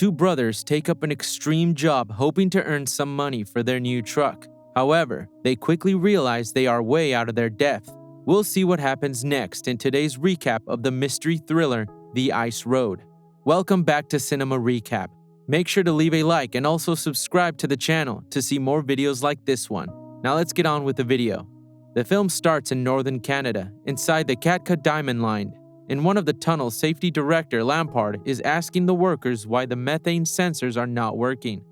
two brothers take up an extreme job hoping to earn some money for their new truck. However, they quickly realize they are way out of their depth. We'll see what happens next in today's recap of the mystery thriller, The Ice Road. Welcome back to Cinema Recap. Make sure to leave a like and also subscribe to the channel to see more videos like this one. Now let's get on with the video. The film starts in northern Canada, inside the Katka Diamond Mine. In one of the tunnels, safety director Lampard is asking the workers why the methane sensors are not working.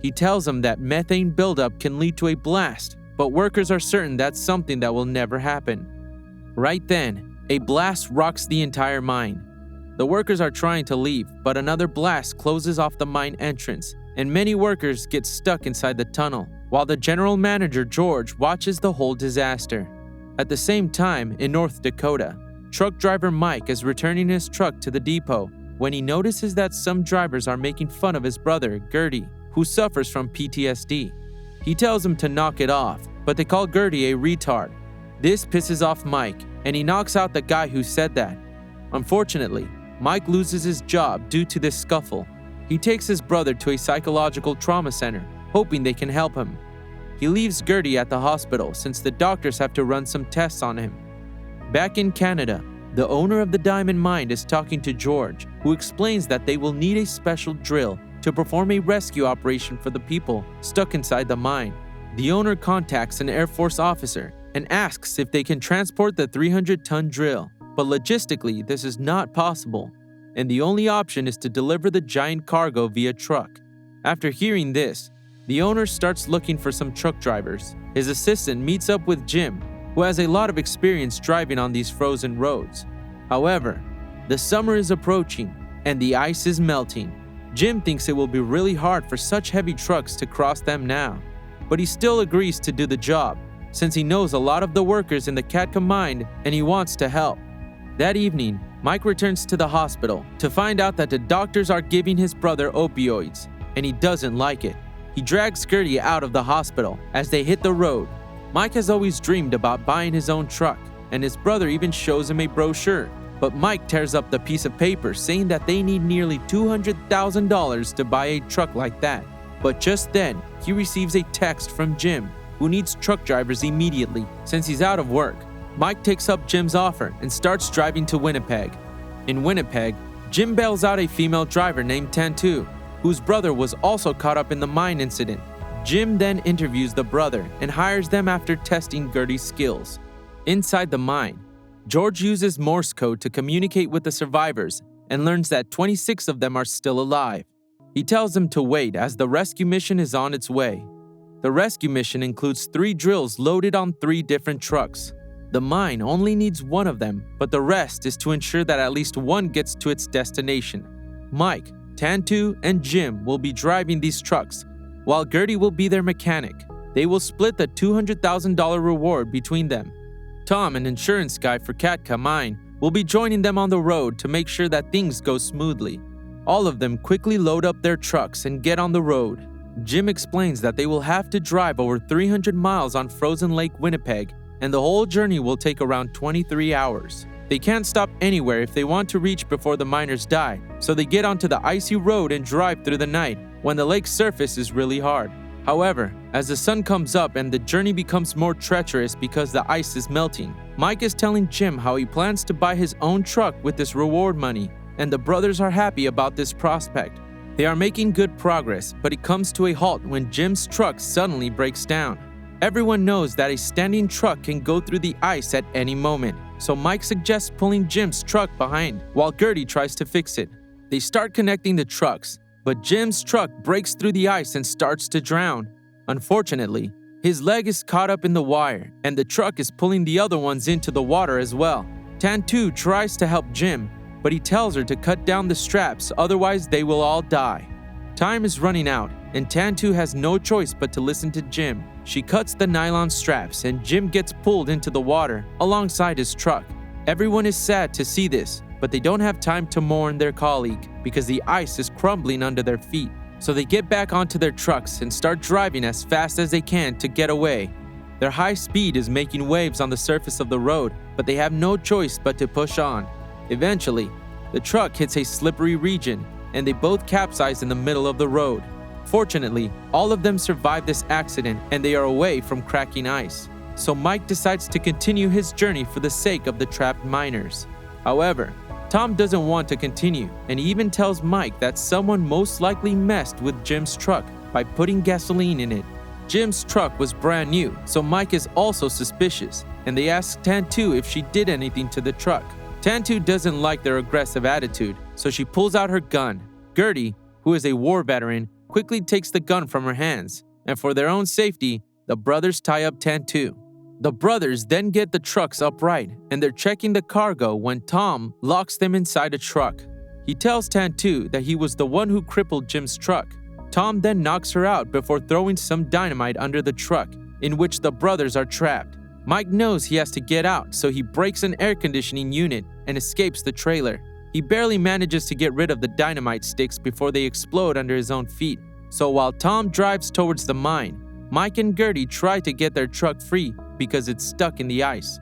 He tells them that methane buildup can lead to a blast, but workers are certain that's something that will never happen. Right then, a blast rocks the entire mine. The workers are trying to leave, but another blast closes off the mine entrance, and many workers get stuck inside the tunnel, while the general manager George watches the whole disaster. At the same time, in North Dakota, truck driver Mike is returning his truck to the depot when he notices that some drivers are making fun of his brother, Gertie, who suffers from PTSD. He tells him to knock it off, but they call Gertie a retard. This pisses off Mike, and he knocks out the guy who said that. Unfortunately, Mike loses his job due to this scuffle. He takes his brother to a psychological trauma center, hoping they can help him. He leaves Gertie at the hospital since the doctors have to run some tests on him. Back in Canada, the owner of the diamond mine is talking to George, who explains that they will need a special drill to perform a rescue operation for the people stuck inside the mine. The owner contacts an Air Force officer and asks if they can transport the 300-ton drill, but logistically this is not possible, and the only option is to deliver the giant cargo via truck. After hearing this, the owner starts looking for some truck drivers. His assistant meets up with Jim, who has a lot of experience driving on these frozen roads. However, the summer is approaching and the ice is melting. Jim thinks it will be really hard for such heavy trucks to cross them now, but he still agrees to do the job since he knows a lot of the workers in the Katka mine and he wants to help. That evening, Mike returns to the hospital to find out that the doctors are giving his brother opioids, and he doesn't like it. He drags Gertie out of the hospital as they hit the road. Mike has always dreamed about buying his own truck, and his brother even shows him a brochure. But Mike tears up the piece of paper saying that they need nearly $200,000 to buy a truck like that. But just then, he receives a text from Jim, who needs truck drivers immediately since he's out of work. Mike takes up Jim's offer and starts driving to Winnipeg. In Winnipeg, Jim bails out a female driver named Tantu, whose brother was also caught up in the mine incident. Jim then interviews the brother and hires them after testing Gertie's skills. Inside the mine, George uses Morse code to communicate with the survivors and learns that 26 of them are still alive. He tells them to wait as the rescue mission is on its way. The rescue mission includes 3 drills loaded on 3 different trucks. The mine only needs one of them, but the rest is to ensure that at least one gets to its destination. Mike, Tantu, and Jim will be driving these trucks, while Gertie will be their mechanic. They will split the $200,000 reward between them. Tom, an insurance guy for Katka Mine, will be joining them on the road to make sure that things go smoothly. All of them quickly load up their trucks and get on the road. Jim explains that they will have to drive over 300 miles on frozen Lake Winnipeg, and the whole journey will take around 23 hours. They can't stop anywhere if they want to reach before the miners die, so they get onto the icy road and drive through the night when the lake's surface is really hard. However, as the sun comes up and the journey becomes more treacherous because the ice is melting, Mike is telling Jim how he plans to buy his own truck with this reward money, and the brothers are happy about this prospect. They are making good progress, but it comes to a halt when Jim's truck suddenly breaks down. Everyone knows that a standing truck can go through the ice at any moment, so Mike suggests pulling Jim's truck behind while Gertie tries to fix it. They start connecting the trucks, but Jim's truck breaks through the ice and starts to drown. Unfortunately, his leg is caught up in the wire, and the truck is pulling the other ones into the water as well. Tantu tries to help Jim, but he tells her to cut down the straps, otherwise they will all die. Time is running out, and Tantu has no choice but to listen to Jim. She cuts the nylon straps, and Jim gets pulled into the water alongside his truck. Everyone is sad to see this, but they don't have time to mourn their colleague because the ice is crumbling under their feet. So they get back onto their trucks and start driving as fast as they can to get away. Their high speed is making waves on the surface of the road, but they have no choice but to push on. Eventually, the truck hits a slippery region, and they both capsize in the middle of the road. Fortunately, all of them survive this accident and they are away from cracking ice. So Mike decides to continue his journey for the sake of the trapped miners. However, Tom doesn't want to continue, and he even tells Mike that someone most likely messed with Jim's truck by putting gasoline in it. Jim's truck was brand new, so Mike is also suspicious, and they ask Tantu if she did anything to the truck. Tantu doesn't like their aggressive attitude, so she pulls out her gun. Gertie, who is a war veteran, quickly takes the gun from her hands, and for their own safety, the brothers tie up Tantu. The brothers then get the trucks upright, and they're checking the cargo when Tom locks them inside a truck. He tells Tantu that he was the one who crippled Jim's truck. Tom then knocks her out before throwing some dynamite under the truck, in which the brothers are trapped. Mike knows he has to get out, so he breaks an air conditioning unit and escapes the trailer. He barely manages to get rid of the dynamite sticks before they explode under his own feet. So while Tom drives towards the mine, Mike and Gertie try to get their truck free because it's stuck in the ice.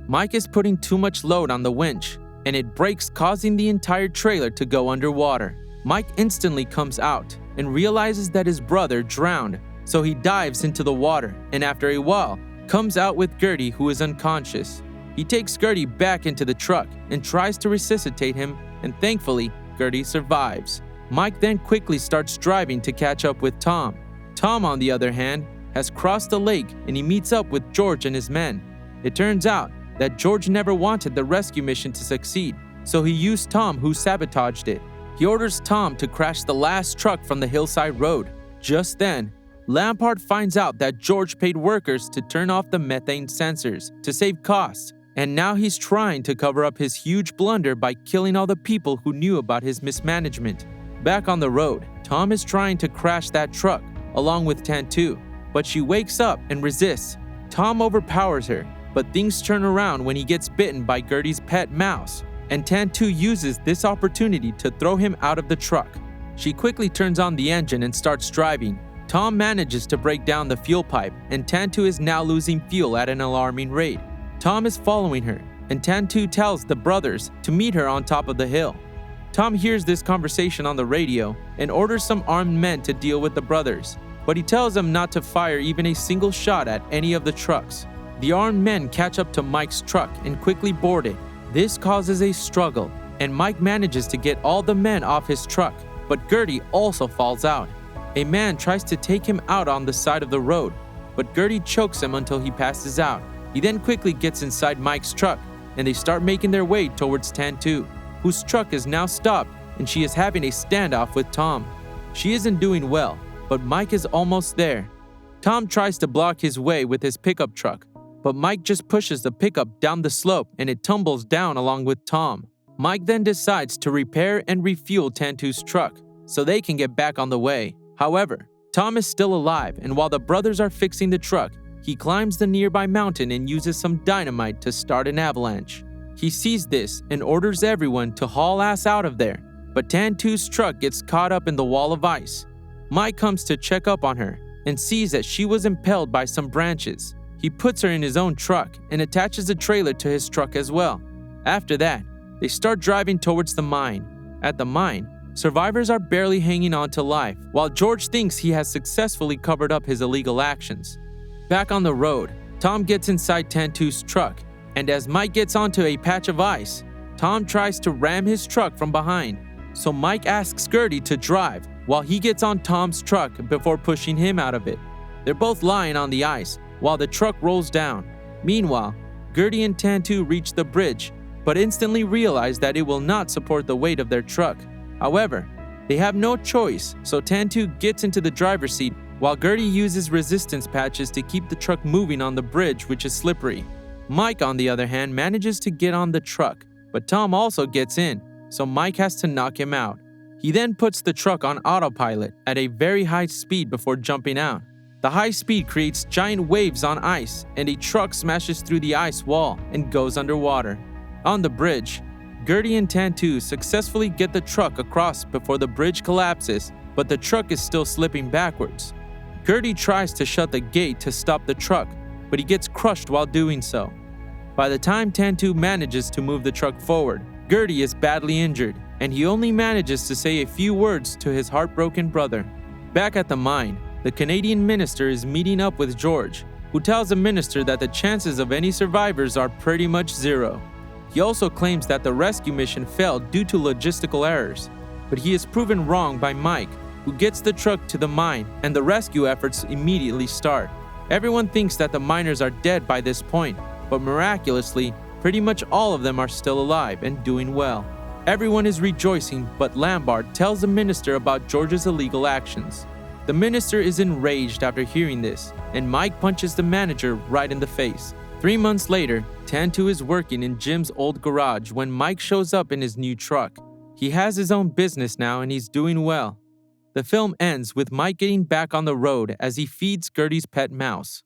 Mike is putting too much load on the winch, and it breaks, causing the entire trailer to go underwater. Mike instantly comes out and realizes that his brother drowned, so he dives into the water and after a while comes out with Gertie, who is unconscious. He takes Gertie back into the truck and tries to resuscitate him, and thankfully, Gertie survives. Mike then quickly starts driving to catch up with Tom. Tom, on the other hand, has crossed the lake and he meets up with George and his men. It turns out that George never wanted the rescue mission to succeed, so he used Tom, who sabotaged it. He orders Tom to crash the last truck from the hillside road. Just then, Lampard finds out that George paid workers to turn off the methane sensors to save costs, and now he's trying to cover up his huge blunder by killing all the people who knew about his mismanagement. Back on the road, Tom is trying to crash that truck along with Tantu, but she wakes up and resists. Tom overpowers her, but things turn around when he gets bitten by Gertie's pet mouse, and Tantu uses this opportunity to throw him out of the truck. She quickly turns on the engine and starts driving. Tom manages to break down the fuel pipe, and Tantu is now losing fuel at an alarming rate. Tom is following her, and Tantu tells the brothers to meet her on top of the hill. Tom hears this conversation on the radio and orders some armed men to deal with the brothers, but he tells them not to fire even a single shot at any of the trucks. The armed men catch up to Mike's truck and quickly board it. This causes a struggle, and Mike manages to get all the men off his truck, but Gertie also falls out. A man tries to take him out on the side of the road, but Gertie chokes him until he passes out. He then quickly gets inside Mike's truck, and they start making their way towards Tantu, whose truck is now stopped and she is having a standoff with Tom. She isn't doing well, but Mike is almost there. Tom tries to block his way with his pickup truck, but Mike just pushes the pickup down the slope and it tumbles down along with Tom. Mike then decides to repair and refuel Tantu's truck so they can get back on the way. However, Tom is still alive, and while the brothers are fixing the truck, he climbs the nearby mountain and uses some dynamite to start an avalanche. He sees this and orders everyone to haul ass out of there, but Tantu's truck gets caught up in the wall of ice. Mike comes to check up on her and sees that she was impaled by some branches. He puts her in his own truck and attaches a trailer to his truck as well. After that, they start driving towards the mine. At the mine, survivors are barely hanging on to life, while George thinks he has successfully covered up his illegal actions. Back on the road, Tom gets inside Tantu's truck, and as Mike gets onto a patch of ice, Tom tries to ram his truck from behind. So Mike asks Gertie to drive while he gets on Tom's truck before pushing him out of it. They're both lying on the ice while the truck rolls down. Meanwhile, Gertie and Tantu reach the bridge, but instantly realize that it will not support the weight of their truck. However, they have no choice, so Tantu gets into the driver's seat while Gertie uses resistance patches to keep the truck moving on the bridge, which is slippery. Mike, on the other hand, manages to get on the truck, but Tom also gets in, so Mike has to knock him out. He then puts the truck on autopilot at a very high speed before jumping out. The high speed creates giant waves on ice, and a truck smashes through the ice wall and goes underwater. On the bridge, Gertie and Tantu successfully get the truck across before the bridge collapses, but the truck is still slipping backwards. Gertie tries to shut the gate to stop the truck, but he gets crushed while doing so. By the time Tantu manages to move the truck forward, Gertie is badly injured, and he only manages to say a few words to his heartbroken brother. Back at the mine, the Canadian minister is meeting up with George, who tells the minister that the chances of any survivors are pretty much zero. He also claims that the rescue mission failed due to logistical errors, but he is proven wrong by Mike, who gets the truck to the mine, and the rescue efforts immediately start. Everyone thinks that the miners are dead by this point, but miraculously, pretty much all of them are still alive and doing well. Everyone is rejoicing, but Lambert tells the minister about George's illegal actions. The minister is enraged after hearing this, and Mike punches the manager right in the face. 3 months later, Tantu is working in Jim's old garage when Mike shows up in his new truck. He has his own business now and he's doing well. The film ends with Mike getting back on the road as he feeds Gertie's pet mouse.